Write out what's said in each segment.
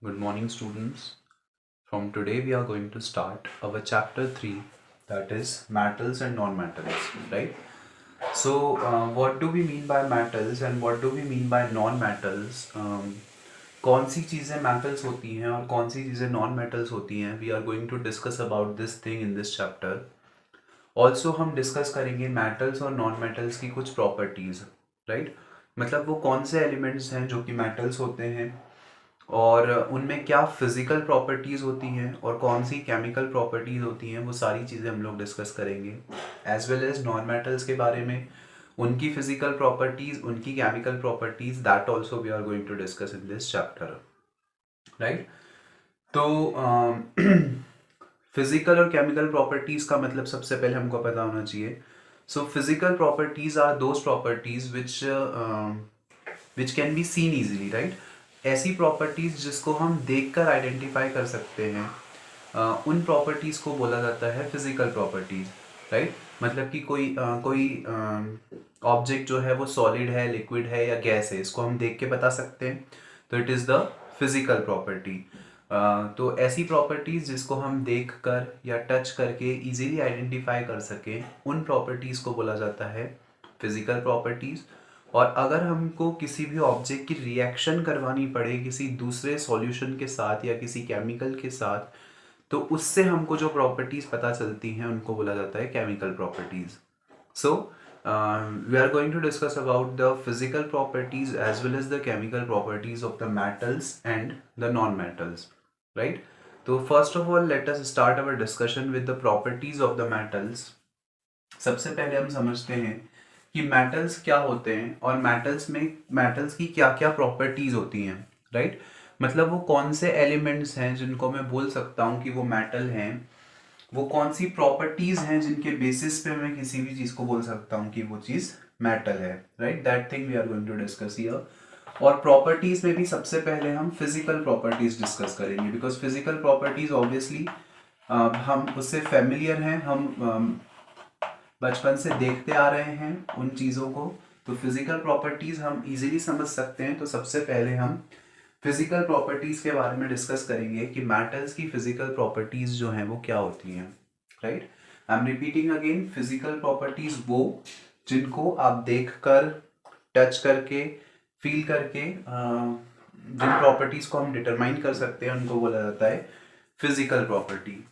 Good morning, students. From today, we are going to start our chapter 3, that is metals and non-metals, right? So, what do we mean by metals and what do we mean by non-metals? कौन सी चीज़ें metals होती हैं और कौन सी चीज़ें non-metals होती हैं? We are going to discuss about this thing in this chapter. Also हम डिस्कस करेंगे मेटल्स और नॉन मेटल्स की कुछ प्रॉपर्टीज़, राइट? मतलब वो कौन से एलिमेंट्स हैं जो कि मेटल्स होते हैं और उनमें क्या फिजिकल प्रॉपर्टीज़ होती हैं और कौन सी केमिकल प्रॉपर्टीज़ होती हैं, वो सारी चीज़ें हम लोग डिस्कस करेंगे। As well as non metals के बारे में, उनकी फिजिकल प्रॉपर्टीज़, उनकी chemical properties, that also we are going to discuss in this chapter, right? तो फिजिकल और केमिकल प्रॉपर्टीज़ का मतलब सबसे पहले हमको पता होना चाहिए। So physical properties are those properties which can be seen easily, right? ऐसी प्रॉपर्टीज़ जिसको हम देखकर आइडेंटिफाई कर सकते हैं, उन प्रॉपर्टीज़ को बोला जाता है फिजिकल प्रॉपर्टीज़, राइट? मतलब कि कोई ऑब्जेक्ट जो है वो सॉलिड है, लिक्विड है या गैस है, इसको हम देख के बता सकते हैं, तो it is the physical property. तो ऐसी प्रॉपर्टीज़ जिसको हम देख कर या टच करके इजीली आइडेंटिफाई कर सकें, उन प्रॉपर्टीज़ को बोला जाता है फिजिकल प्रॉपर्टीज़। और अगर हमको किसी भी ऑब्जेक्ट की रिएक्शन करवानी पड़े किसी दूसरे सॉल्यूशन के साथ या किसी केमिकल के साथ, तो उससे हमको जो प्रॉपर्टीज़ पता चलती हैं उनको बोला जाता है chemical properties. So, we are going to discuss about the physical properties as well as the chemical properties of the metals and the non-metals, right? So, first of all, let us start our discussion with the properties of the metals. सबसे पहले हम समझते हैं कि metals क्या होते हैं और मेटल्स की क्या क्या प्रॉपर्टीज होती हैं, राइट? मतलब वो कौन से एलिमेंट्स हैं जिनको मैं बोल सकता हूँ कि वो मेटल हैं, वो कौन सी प्रॉपर्टीज हैं जिनके बेसिस पे मैं किसी भी चीज को बोल सकता हूँ कि वो चीज मेटल है, right? That thing we are going to discuss here. और प्रॉपर्टीज में भी सबसे पहले हम फिजिकल प्रॉपर्टीज डिस्कस करेंगे, बिकॉज फिजिकल प्रॉपर्टीज ऑब्वियसली हम उससे फेमिलियर हैं, हम बचपन से देखते आ रहे हैं उन चीज़ों को, तो फिजिकल प्रॉपर्टीज हम इजीली समझ सकते हैं। तो सबसे पहले हम फिजिकल प्रॉपर्टीज के बारे में डिस्कस करेंगे कि मेटल्स की फिजिकल प्रॉपर्टीज जो हैं वो क्या होती हैं, right? I am repeating again, physical properties वो जिनको आप देख कर, टच करके, फील करके जिन प्रॉपर्टीज को हम डिटरमाइन कर सकते हैं उनको बोला जाता है फिजिकल प्रॉपर्टी,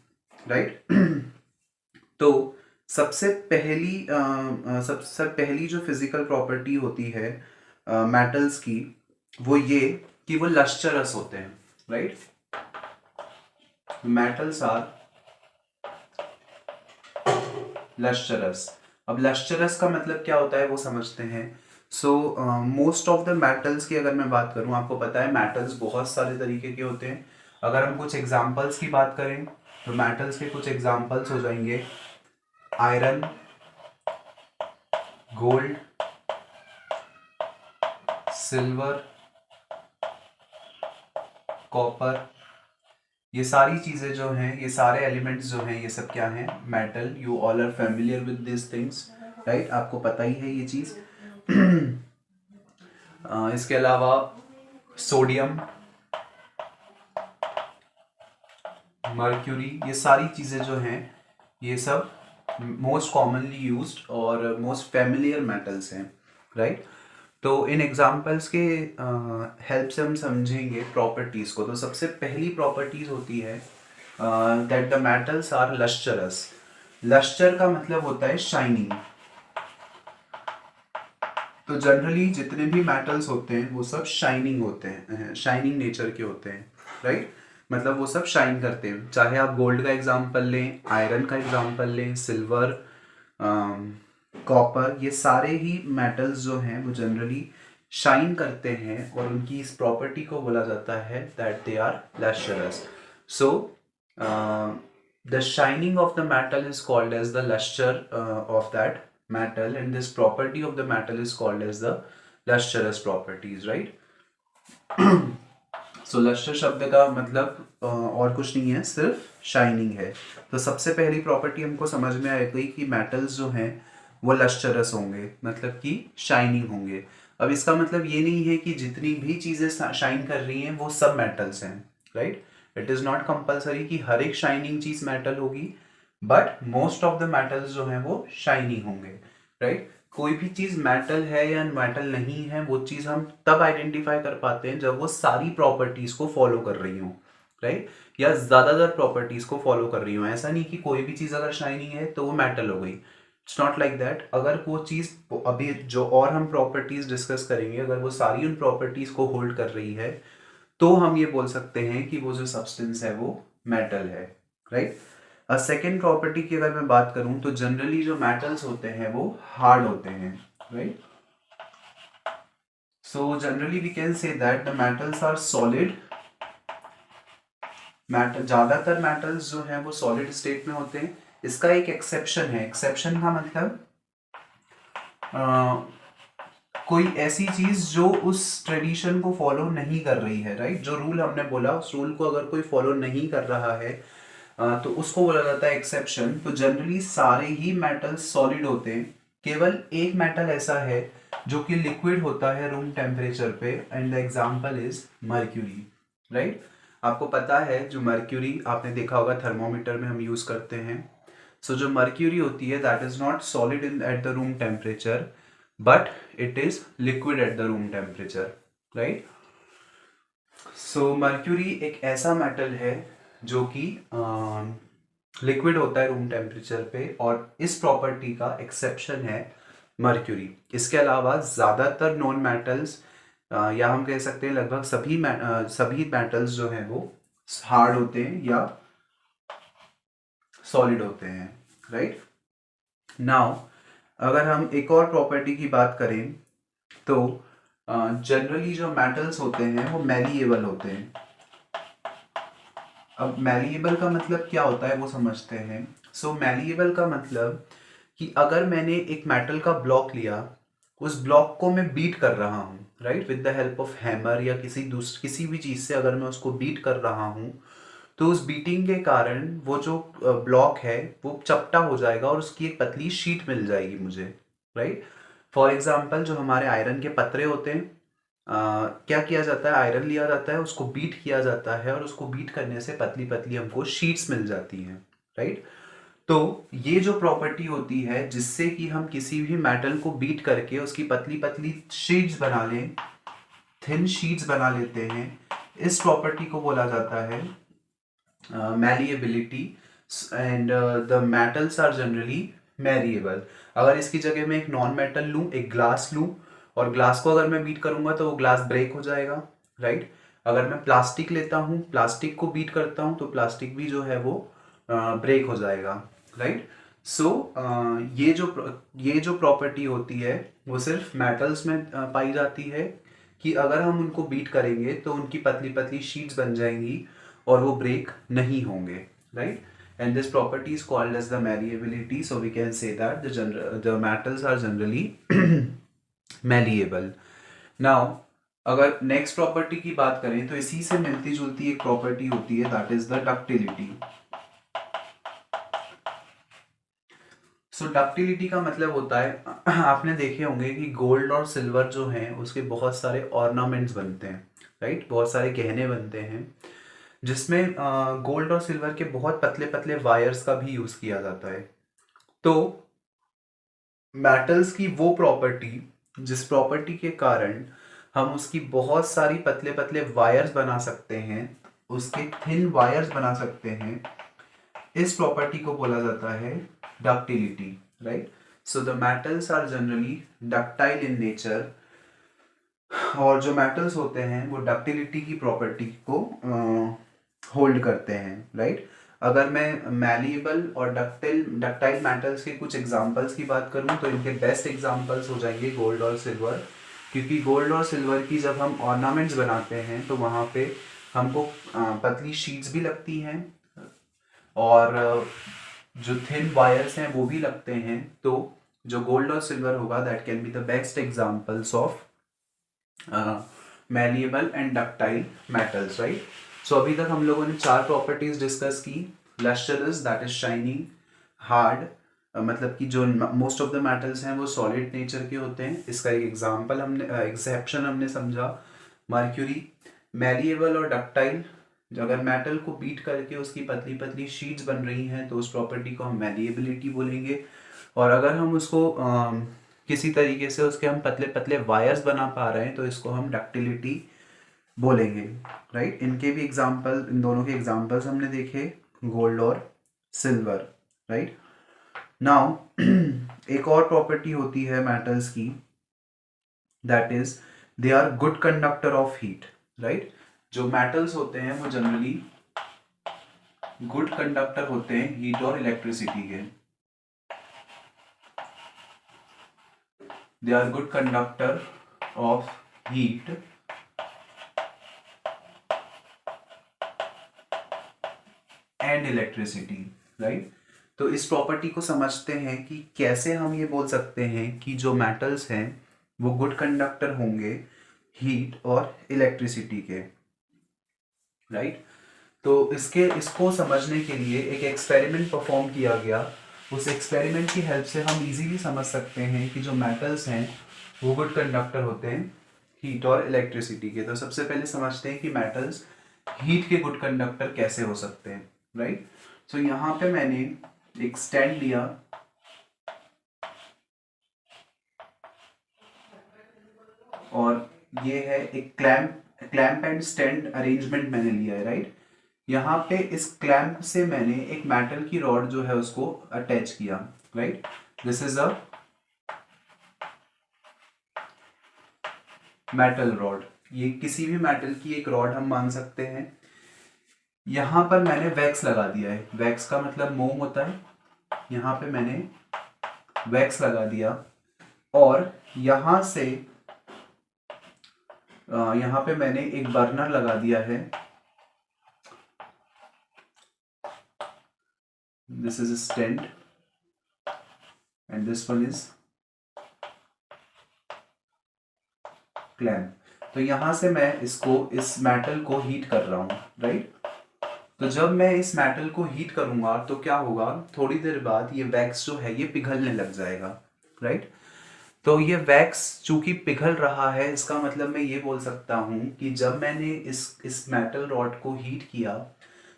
राइट? तो सबसे पहली जो फिजिकल प्रॉपर्टी होती है मेटल्स की, वो ये कि वो लश्चरस होते हैं, राइट? Metals are lustrous. अब लश्चरस का मतलब क्या होता है वो समझते हैं। So most of the metals की अगर मैं बात करूं, आपको पता है मेटल्स बहुत सारे तरीके के होते हैं। अगर हम कुछ एग्जांपल्स की बात करें तो मेटल्स के कुछ एग्जांपल्स हो जाएंगे आयरन, गोल्ड, सिल्वर, कॉपर। ये सारी चीज़ें जो हैं, ये सारे एलिमेंट्स जो हैं, ये सब क्या हैं? Metal. You all are familiar with this things, right? आपको पता ही है ये चीज़। इसके अलावा सोडियम, मर्क्यूरी, ये सारी चीज़ें जो हैं, ये सब मोस्ट कॉमनली यूज्ड और मोस्ट फेमिलियर मेटल्स हैं, राइट? तो इन एग्जाम्पल्स के हेल्प से हम समझेंगे प्रॉपर्टीज़ को। तो सबसे पहली प्रॉपर्टीज़ होती है that the metals are lustrous. Lustre का मतलब होता है शाइनिंग। तो जनरली जितने भी मेटल्स होते हैं वो सब शाइनिंग होते हैं, शाइनिंग नेचर के होते हैं, राइट? मतलब वो सब शाइन करते हैं। चाहे आप गोल्ड का एग्जांपल लें, आयरन का एग्जांपल लें, सिल्वर, कॉपर, ये सारे ही मेटल्स जो हैं वो जनरली शाइन करते हैं और उनकी इस प्रॉपर्टी को बोला जाता है that they are lustrous. So the shining of the metal is called as the lustre of that metal, and this property of the metal is called as the lustrous properties, right? So luster शब्द का मतलब और कुछ नहीं है, सिर्फ shining है। तो सबसे पहली प्रॉपर्टी हमको समझ में आ गई कि मेटल्स जो हैं वो लस्टरस होंगे, मतलब कि शाइनिंग होंगे। अब इसका मतलब ये नहीं है कि जितनी भी चीज़ें शाइन कर रही हैं वो सब मेटल्स हैं, right. It is not compulsory कि हर एक शाइनिंग चीज़ मेटल होगी, but most of the metals जो हैं वो शाइनी होंगे, राइट. कोई भी चीज़ मेटल है या मेटल नहीं है, वो चीज़ हम तब आइडेंटिफाई कर पाते हैं जब वो सारी प्रॉपर्टीज़ को फॉलो कर रही हो, राइट, या ज़्यादातर प्रॉपर्टीज़ को फॉलो कर रही हो. ऐसा नहीं कि कोई भी चीज़ अगर शाइनी है तो वो मेटल हो गई. It's not like that. अगर वो चीज़ अभी जो और हम प्रॉपर्टीज़ डिस्कस करेंगे, अगर वो सारी उन प्रॉपर्टीज़ को होल्ड कर रही है, तो हम ये बोल सकते हैं कि वो जो सब्सटेंस है वो मेटल है, राइट. सेकेंड प्रॉपर्टी की अगर मैं बात करूं तो जनरली जो मेटल्स होते हैं वो हार्ड होते हैं, right. So generally we can say that the metals are solid. ज्यादातर मेटल्स जो हैं वो सॉलिड स्टेट में होते हैं. इसका एक एक्सेप्शन है. एक्सेप्शन का मतलब कोई ऐसी चीज जो उस ट्रेडिशन को फॉलो नहीं कर रही है, राइट. जो रूल हमने बोला, उस रूल को अगर कोई फॉलो नहीं कर रहा है तो उसको बोला जाता है एक्सेप्शन. तो जनरली सारे ही मेटल्स सॉलिड होते हैं. केवल एक मेटल ऐसा है जो कि लिक्विड होता है रूम टेम्परेचर पे, and the example is mercury, right. आपको पता है जो मर्क्यूरी आपने देखा होगा थर्मोमीटर में हम यूज करते हैं. सो जो मर्क्यूरी होती है that is not solid in at the room temperature, but it is liquid at the room temperature, right. So mercury एक ऐसा मेटल है जो कि लिक्विड होता है रूम टेम्परेचर पे, और इस प्रॉपर्टी का एक्सेप्शन है मर्क्यूरी. इसके अलावा ज़्यादातर नॉन मेटल्स या हम कह सकते हैं लगभग सभी मेटल्स जो हैं वो हार्ड होते हैं या सॉलिड होते हैं, राइट. नाउ अगर हम एक और प्रॉपर्टी की बात करें तो जनरली जो मेटल्स होते हैं वो मैलिएबल होते हैं. अब मैलिएबल का मतलब क्या होता है वो समझते हैं. सो मैलिएबल का मतलब कि अगर मैंने एक मेटल का ब्लॉक लिया, उस ब्लॉक को मैं बीट कर रहा हूँ, right, with the help of hammer या किसी भी चीज़ से अगर मैं उसको बीट कर रहा हूँ, तो उस बीटिंग के कारण वो जो ब्लॉक है वो चपटा हो जाएगा और उसकी एक पतली शीट मिल जाएगी मुझे, राइट. फॉर एग्जाम्पल जो हमारे आयरन के पतरे होते हैं, क्या किया जाता है, आयरन लिया जाता है, उसको बीट किया जाता है और उसको बीट करने से पतली पतली हमको शीट्स मिल जाती हैं, राइट. तो ये जो प्रॉपर्टी होती है जिससे कि हम किसी भी मेटल को बीट करके उसकी पतली पतली शीट्स बना लें, थिन शीट्स बना लेते हैं, इस प्रॉपर्टी को बोला जाता है malleability. And the metals are generally malleable. अगर इसकी जगह मैं एक नॉन मेटल लूँ, एक ग्लास लूँ, और ग्लास को अगर मैं बीट करूंगा तो वो ग्लास ब्रेक हो जाएगा, राइट. अगर मैं प्लास्टिक लेता हूँ, प्लास्टिक को बीट करता हूँ, तो प्लास्टिक भी जो है वो ब्रेक हो जाएगा, राइट. सो ये जो प्रॉपर्टी होती है वो सिर्फ मेटल्स में पाई जाती है कि अगर हम उनको बीट करेंगे तो उनकी पतली पतली शीट्स बन जाएंगी और वो ब्रेक नहीं होंगे, right. And this property is called as the malleability. So we can say that the metals are generally malleable. Now अगर नेक्स्ट प्रॉपर्टी की बात करें तो इसी से मिलती जुलती एक प्रॉपर्टी होती है, that is the ductility. So ductility का मतलब होता है, आपने देखे होंगे कि गोल्ड और सिल्वर जो हैं उसके बहुत सारे ऑर्नामेंट्स बनते हैं, राइट. बहुत सारे गहने बनते हैं जिसमें गोल्ड और सिल्वर के बहुत पतले पतले वायर्स का भी यूज किया जाता है. तो मेटल्स की वो प्रॉपर्टी जिस प्रॉपर्टी के कारण हम उसकी बहुत सारी पतले पतले वायर्स बना सकते हैं, उसके थिन वायर्स बना सकते हैं, इस प्रॉपर्टी को बोला जाता है ductility, right. So the metals are generally ductile in nature, और जो मेटल्स होते हैं वो डक्टिलिटी की प्रॉपर्टी को होल्ड करते हैं, राइट. अगर मैं मैलिएबल और डक्टाइल मेटल्स के कुछ एग्जांपल्स की बात करूं तो इनके बेस्ट एग्जांपल्स हो जाएंगे गोल्ड और सिल्वर, क्योंकि गोल्ड और सिल्वर की जब हम ऑर्नामेंट्स बनाते हैं तो वहाँ पे हमको पतली शीट्स भी लगती हैं और जो थिन वायर्स हैं वो भी लगते हैं. तो जो गोल्ड और सिल्वर होगा that can be the best examples of malleable and ductile metals, right. So अभी तक हम लोगों ने 4 प्रॉपर्टीज डिस्कस की. Lustrous that is shining, hard मतलब कि जो मोस्ट ऑफ द मेटल्स हैं वो सॉलिड नेचर के होते हैं, इसका एक एग्जांपल हमने एक्सेप्शन हमने समझा मर्क्यूरी. मैलिएबल और डक्टाइल अगर मेटल को बीट करके उसकी पतली पतली शीट्स बन रही हैं तो उस प्रॉपर्टी को हम मैलिएबिलिटी बोलेंगे। और अगर हम उसको किसी तरीके से उसके हम पतले पतले वायर्स बना पा रहे हैं तो इसको हम डक्टिलिटी बोलेंगे, राइट। इनके भी एग्जांपल, इन दोनों के एग्जांपल्स हमने देखे, गोल्ड और सिल्वर, राइट। नाउ एक और प्रॉपर्टी होती है मेटल्स की, that is they are good conductor of heat, right. जो मेटल्स होते हैं वो जनरली गुड कंडक्टर होते हैं हीट और इलेक्ट्रिसिटी के। They are good conductor of heat and electricity, right. तो इस प्रॉपर्टी को समझते हैं कि कैसे हम ये बोल सकते हैं कि जो मेटल्स हैं वो गुड कंडक्टर होंगे हीट और इलेक्ट्रिसिटी के, राइट। तो इसको समझने के लिए एक एक्सपेरिमेंट परफॉर्म किया गया। उस एक्सपेरिमेंट की हेल्प से हम इजीली समझ सकते हैं कि जो मेटल्स हैं वो गुड कंडक्टर होते हैं हीट और इलेक्ट्रिसिटी के। तो सबसे पहले समझते हैं कि मेटल्स हीट के गुड कंडक्टर कैसे हो सकते हैं, राइट। सो यहाँ पे मैंने एक स्टैंड लिया और ये है एक क्लैंप एंड स्टैंड अरेंजमेंट मैंने लिया है, राइट। यहाँ पे इस क्लैंप से मैंने एक मेटल की रॉड जो है उसको अटैच किया, right. This is a metal rod, ये किसी भी मेटल की एक रॉड हम मान सकते हैं। यहाँ पर मैंने वैक्स लगा दिया है, वैक्स का मतलब मोम होता है। यहाँ पे मैंने वैक्स लगा दिया और यहाँ से यहाँ पे मैंने एक बर्नर लगा दिया है। This is stand and this one is clamp. तो यहां से मैं इस मेटल को हीट कर रहा हूं, राइट। तो जब मैं इस मेटल को हीट करूंगा तो क्या होगा, थोड़ी देर बाद ये वैक्स जो है ये पिघलने लग जाएगा, राइट। तो ये वैक्स चूंकि पिघल रहा है, इसका मतलब मैं ये बोल सकता हूं कि जब मैंने इस मेटल रॉड को हीट किया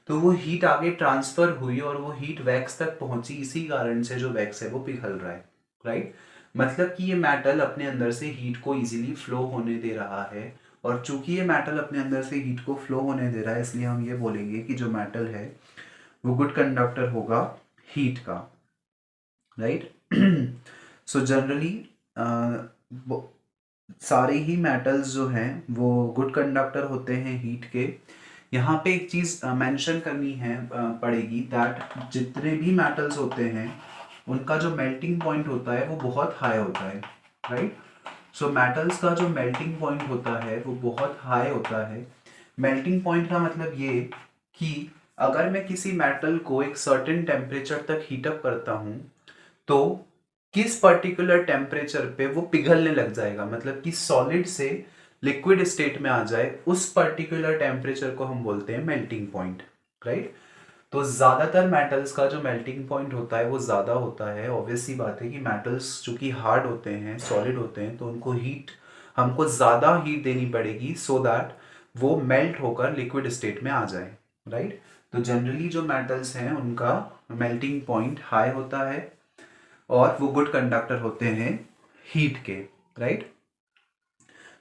तो वो हीट आगे ट्रांसफर हुई और वो हीट वैक्स तक पहुंची, इसी कारण से जो वैक्स है वो पिघल रहा है, राइट। मतलब कि ये मेटल अपने अंदर से हीट को इजीली फ्लो होने दे रहा है। और चूंकि ये मेटल अपने अंदर से हीट को फ्लो होने दे रहा है, इसलिए हम ये बोलेंगे कि जो मेटल है वो गुड कंडक्टर होगा हीट का, राइट। सो जनरली सारे ही मेटल्स जो हैं वो गुड कंडक्टर होते हैं हीट के। यहाँ पे एक चीज़ मेंशन करनी है पड़ेगी, दैट जितने भी मेटल्स होते हैं उनका जो मेल्टिंग पॉइंट होता है वो बहुत हाई होता है, राइट। सो मेटल्स का जो मेल्टिंग पॉइंट होता है वो बहुत हाई होता है। मेल्टिंग पॉइंट का मतलब ये कि अगर मैं किसी मेटल को एक सर्टेन टेम्परेचर तक हीटअप करता हूँ तो किस पर्टिकुलर टेम्परेचर पे वो पिघलने लग जाएगा, मतलब कि सॉलिड से लिक्विड स्टेट में आ जाए, उस पर्टिकुलर टेम्परेचर को हम बोलते हैं मेल्टिंग पॉइंट, राइट। तो ज्यादातर मेटल्स का जो मेल्टिंग पॉइंट होता है वो ज्यादा होता है। ऑब्वियस सी बात है कि मेटल्स चूंकि हार्ड होते हैं, सॉलिड होते हैं, तो उनको हीट हमको ज्यादा हीट देनी पड़ेगी सो दैट वो मेल्ट होकर लिक्विड स्टेट में आ जाए, राइट। तो जनरली जो मेटल्स हैं उनका मेल्टिंग पॉइंट हाई होता है और वो गुड कंडक्टर होते हैं हीट के, राइट।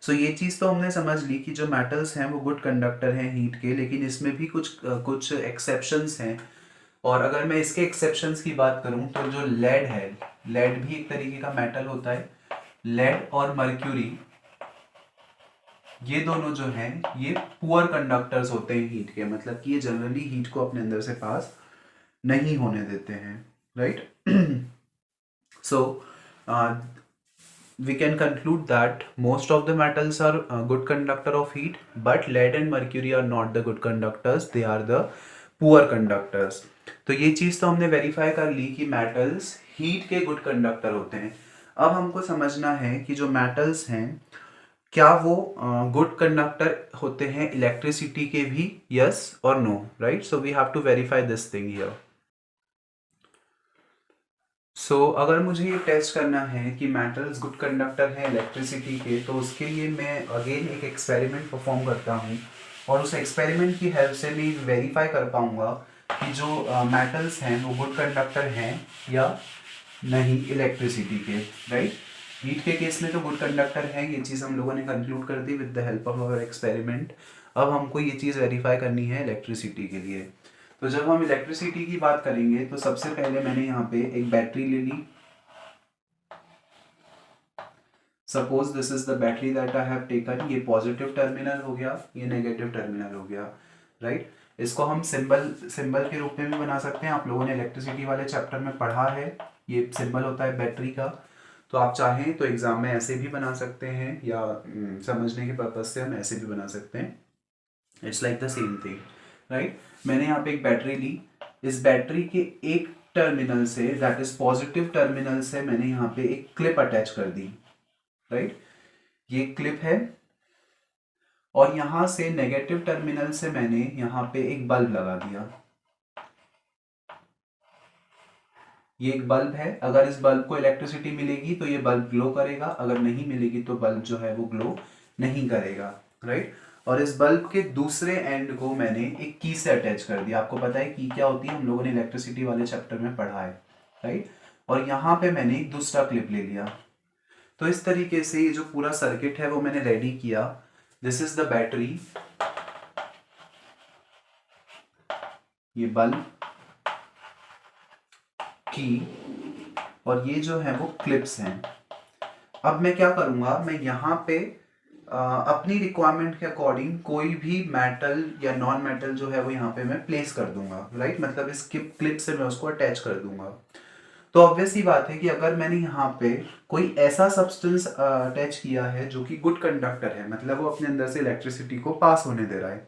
सो ये चीज़ तो हमने समझ ली कि जो मेटल्स हैं वो गुड कंडक्टर हैं हीट के, लेकिन इसमें भी कुछ एक्सेप्शंस हैं। और अगर मैं इसके एक्सेप्शंस की बात करूं तो जो लेड है, लेड भी एक तरीके का मेटल होता है। लेड और मर्क्यूरी ये दोनों जो हैं ये पुअर कंडक्टर्स होते हैं हीट के, मतलब कि ये जनरली हीट को अपने अंदर से पास नहीं होने देते हैं, right. So we can conclude that most of the metals are good conductor of heat, but lead and mercury are not the good conductors, they are the poor conductors। तो ये चीज़ तो हमने वेरीफाई कर ली कि मेटल्स हीट के good conductor होते हैं। अब हमको समझना है कि जो मेटल्स हैं क्या वो गुड कंडक्टर होते हैं इलेक्ट्रिसिटी के भी, यस और no, right. So we have to verify this thing here. अगर मुझे ये टेस्ट करना है कि मेटल्स गुड कंडक्टर हैं इलेक्ट्रिसिटी के, तो उसके लिए मैं अगेन एक एक्सपेरिमेंट परफॉर्म करता हूँ। और उस एक्सपेरिमेंट की हेल्प से मैं वेरीफाई कर पाऊंगा कि जो मेटल्स हैं वो गुड कंडक्टर हैं या नहीं इलेक्ट्रिसिटी के, राइट। हीट के केस में तो गुड कंडक्टर है, ये चीज़ हम लोगों ने कंक्लूड कर दी with the help of our experiment. अब हमको ये चीज़ वेरीफाई करनी है इलेक्ट्रिसिटी के लिए। तो जब हम इलेक्ट्रिसिटी की बात करेंगे तो सबसे पहले मैंने यहाँ पे एक बैटरी ले ली। Suppose this is the battery that I have taken. ये पॉजिटिव टर्मिनल हो गया, ये नेगेटिव टर्मिनल हो गया, राइट। इसको हम सिंबल सिंबल के रूप में भी बना सकते हैं। आप लोगों ने इलेक्ट्रिसिटी वाले चैप्टर में पढ़ा है, ये सिंबल होता है बैटरी का। तो आप चाहें तो एग्जाम में ऐसे भी बना सकते हैं या समझने के पर्पज से हम ऐसे भी बना सकते हैं। It's like the same thing, right. मैंने यहाँ पे एक बैटरी ली। इस बैटरी के एक टर्मिनल से, दैट इज पॉजिटिव टर्मिनल से, मैंने यहाँ पे एक क्लिप अटैच कर दी, राइट। ये क्लिप है। और यहाँ से नेगेटिव टर्मिनल से मैंने यहाँ पे एक बल्ब लगा दिया। ये एक बल्ब है। अगर इस बल्ब को इलेक्ट्रिसिटी मिलेगी तो ये बल्ब ग्लो करेगा, अगर नहीं मिलेगी तो बल्ब जो है वो ग्लो नहीं करेगा, राइट। और इस बल्ब के दूसरे एंड को मैंने एक की से अटैच कर दिया। आपको पता है की क्या होती है, हम लोगों ने इलेक्ट्रिसिटी वाले चैप्टर में पढ़ा है, राइट। और यहाँ पे मैंने एक दूसरा क्लिप ले लिया। तो इस तरीके से ये जो पूरा सर्किट है वो मैंने रेडी किया। दिस इज द बैटरी, ये बल्ब, की, और ये जो है वो क्लिप्स हैं। अब मैं क्या करूँगा, मैं यहाँ पे अपनी रिक्वायरमेंट के अकॉर्डिंग कोई भी मेटल या नॉन मेटल जो है वो यहाँ पे मैं प्लेस कर दूंगा, राइट। मतलब इस क्लिप से मैं उसको अटैच कर दूंगा। तो ऑब्वियस ही बात है कि अगर मैंने यहाँ पे कोई ऐसा सब्सटेंस अटैच किया है जो कि गुड कंडक्टर है, मतलब वो अपने अंदर से इलेक्ट्रिसिटी को पास होने दे रहा है,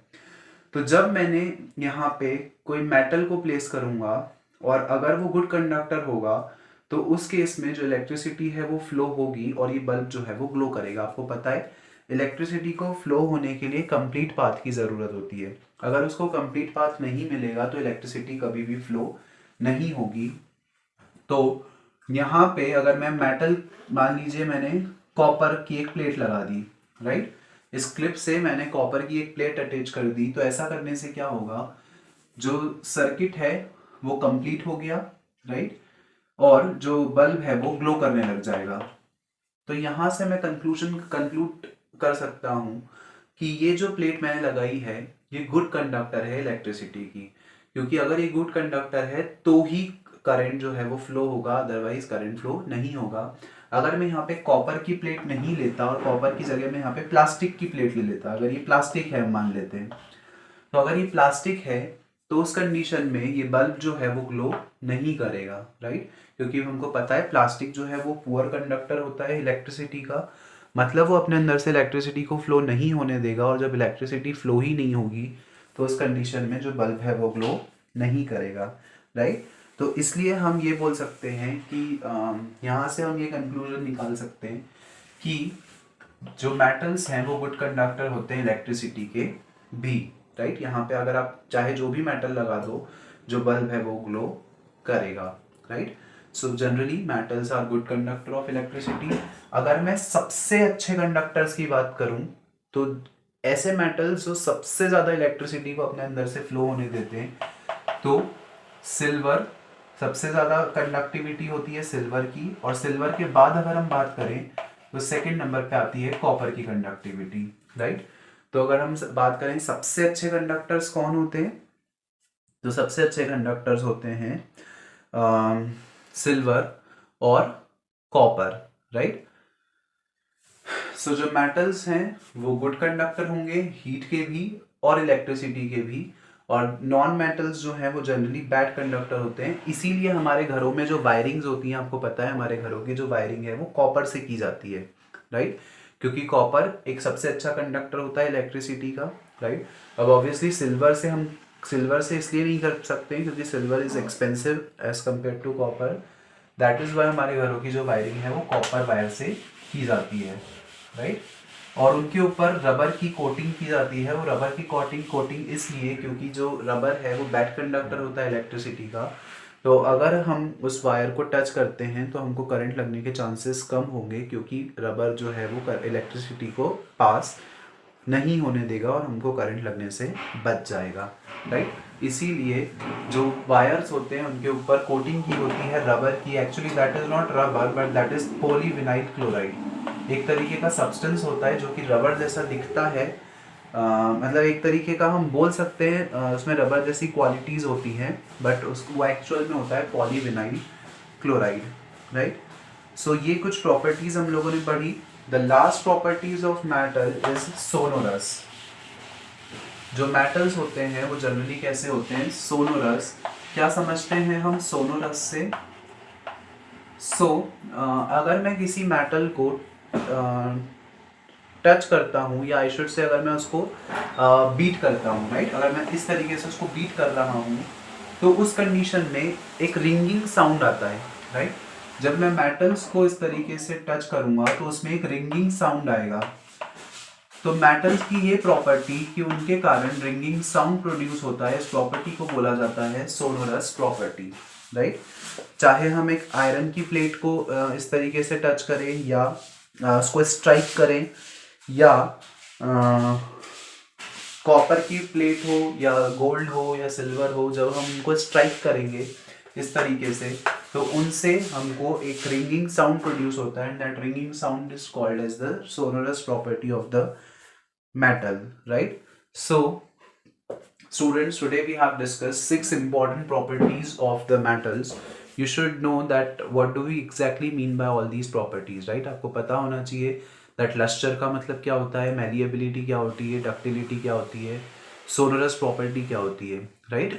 तो जब मैंने यहाँ पे कोई मेटल को प्लेस करूँगा और अगर वो गुड कंडक्टर होगा तो उस केस में जो इलेक्ट्रिसिटी है वो फ्लो होगी और ये बल्ब जो है वो ग्लो करेगा। आपको पता है इलेक्ट्रिसिटी को फ्लो होने के लिए कंप्लीट पाथ की ज़रूरत होती है। अगर उसको कंप्लीट पाथ नहीं मिलेगा तो इलेक्ट्रिसिटी कभी भी फ्लो नहीं होगी। तो यहाँ पे अगर मैं मेटल, मान लीजिए मैंने कॉपर की एक प्लेट लगा दी, राइट। इस क्लिप से मैंने कॉपर की एक प्लेट अटैच कर दी। तो ऐसा करने से क्या होगा, जो सर्किट है वो कंप्लीट हो गया, राइट, और जो बल्ब है वो ग्लो करने लग जाएगा। तो यहां से मैं कंक्लूड कर सकता हूं कि ये जो प्लेट मैंने लगाई है ये गुड कंडक्टर है इलेक्ट्रिसिटी की, क्योंकि अगर ये गुड कंडक्टर है तो ही करंट जो है वो फ्लो होगा, अदरवाइज करंट फ्लो नहीं होगा। अगर मैं यहाँ पे कॉपर की प्लेट नहीं लेता और कॉपर की जगह में यहाँ पे प्लास्टिक की प्लेट ले लेता, अगर ये प्लास्टिक है मान लेते हैं, तो अगर ये प्लास्टिक है तो उस कंडीशन में ये बल्ब जो है वो ग्लो नहीं करेगा, राइट। क्योंकि हमको पता है प्लास्टिक जो है वो पुअर कंडक्टर होता है इलेक्ट्रिसिटी का, मतलब वो अपने अंदर से इलेक्ट्रिसिटी को फ्लो नहीं होने देगा। और जब इलेक्ट्रिसिटी फ्लो ही नहीं होगी तो उस कंडीशन में जो बल्ब है वो ग्लो नहीं करेगा, राइट। तो इसलिए हम ये बोल सकते हैं कि यहाँ से हम ये कंक्लूजन निकाल सकते हैं कि जो मेटल्स हैं वो गुड कंडक्टर होते हैं इलेक्ट्रिसिटी के भी, राइट। यहाँ पे अगर आप चाहे जो भी मेटल लगा दो, जो बल्ब है वो ग्लो करेगा, right. So generally metals are good conductor of electricity. अगर मैं सबसे अच्छे कंडक्टर्स की बात करूं तो ऐसे मेटल्स जो सबसे ज़्यादा इलेक्ट्रिसिटी को अपने अंदर से फ्लो होने देते हैं, तो सिल्वर, सबसे ज़्यादा कंडक्टिविटी होती है सिल्वर की। और सिल्वर के बाद अगर हम बात करें तो सेकंड नंबर पे आती है कॉपर की कंडक्टिविटी, राइट। तो अगर हम बात करें सबसे अच्छे कंडक्टर्स कौन होते हैं, तो सबसे अच्छे कंडक्टर्स होते हैं सिल्वर और कॉपर, राइट। सो जो मेटल्स हैं वो गुड कंडक्टर होंगे हीट के भी और इलेक्ट्रिसिटी के भी, और नॉन मेटल्स जो हैं वो जनरली बैड कंडक्टर होते हैं। इसीलिए हमारे घरों में जो वायरिंग्स होती हैं, आपको पता है हमारे घरों की जो वायरिंग है वो कॉपर से की जाती है, राइट। क्योंकि कॉपर एक सबसे अच्छा कंडक्टर होता है इलेक्ट्रिसिटी का, राइट। अब ऑब्वियसली सिल्वर से इसलिए नहीं कर सकते क्योंकि silver is expensive as compare to copper. That is why हमारे घरों की जो वायरिंग है वो कॉपर वायर से की जाती है, राइट। और उनके ऊपर रबर की कोटिंग की जाती है। वो रबर की कोटिंग इसलिए क्योंकि जो रबर है वो बैड कंडक्टर होता है इलेक्ट्रिसिटी का। तो अगर हम उस वायर को टच करते हैं तो हमको करंट लगने के चांसेस कम होंगे, क्योंकि रबर जो है वो इलेक्ट्रिसिटी को पास नहीं होने देगा और हमको करंट लगने से बच जाएगा, राइट। इसीलिए जो वायर्स होते हैं उनके ऊपर कोटिंग की होती है रबर की। Actually that is not rubber but that is polyvinyl chloride. एक तरीके का सब्सटेंस होता है जो कि रबर जैसा दिखता है, मतलब एक तरीके का हम बोल सकते हैं उसमें रबर जैसी क्वालिटीज़ होती हैं, बट उसको वो एक्चुअल में होता है पॉलीविनाइल क्लोराइड, राइट। सो ये कुछ प्रॉपर्टीज़ हम लोगों ने पढ़ी। The last properties of matter is sonorous. जो मेटल्स होते हैं वो जनरली कैसे होते हैं, सोनोरस। क्या समझते हैं हम सोनोरस से? अगर मैं किसी मेटल को टच करता हूँ, या आई शुड से अगर मैं उसको बीट करता हूँ, राइट, अगर मैं इस तरीके से उसको बीट कर रहा हूँ तो उस कंडीशन में एक रिंगिंग साउंड आता है, राइट। जब मैं मेटल्स को इस तरीके से टच करूँगा तो उसमें एक रिंगिंग साउंड आएगा। तो मेटल्स की ये प्रॉपर्टी कि उनके कारण रिंगिंग साउंड प्रोड्यूस होता है, इस प्रॉपर्टी को बोला जाता है सोनोरस प्रॉपर्टी, राइट। चाहे हम एक आयरन की प्लेट को इस तरीके से टच करें या उसको स्ट्राइक करें, या कॉपर की प्लेट हो या गोल्ड हो या सिल्वर हो, जब हम उनको स्ट्राइक करेंगे इस तरीके से तो उनसे हमको एक रिंगिंग साउंड प्रोड्यूस होता है, and that ringing sound is called as the sonorous property of the metal, right? So students, today we have discussed 6 important properties of the metals. You should know that what do we exactly mean by all these properties, right? आपको पता होना चाहिए that luster का मतलब क्या होता है, malleability क्या होती है, ductility क्या होती है, sonorous property क्या होती है, right?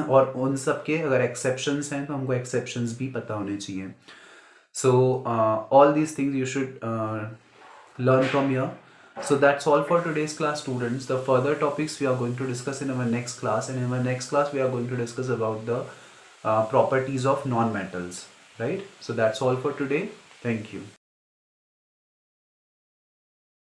और उन सब के अगर exceptions हैं तो हमको exceptions भी पता होने चाहिए. So all these things you should learn from here. So that's all for today's class, students. The further topics we are going to discuss in our next class, and in our next class we are going to discuss about the properties of non-metals, right? So that's all for today. Thank you.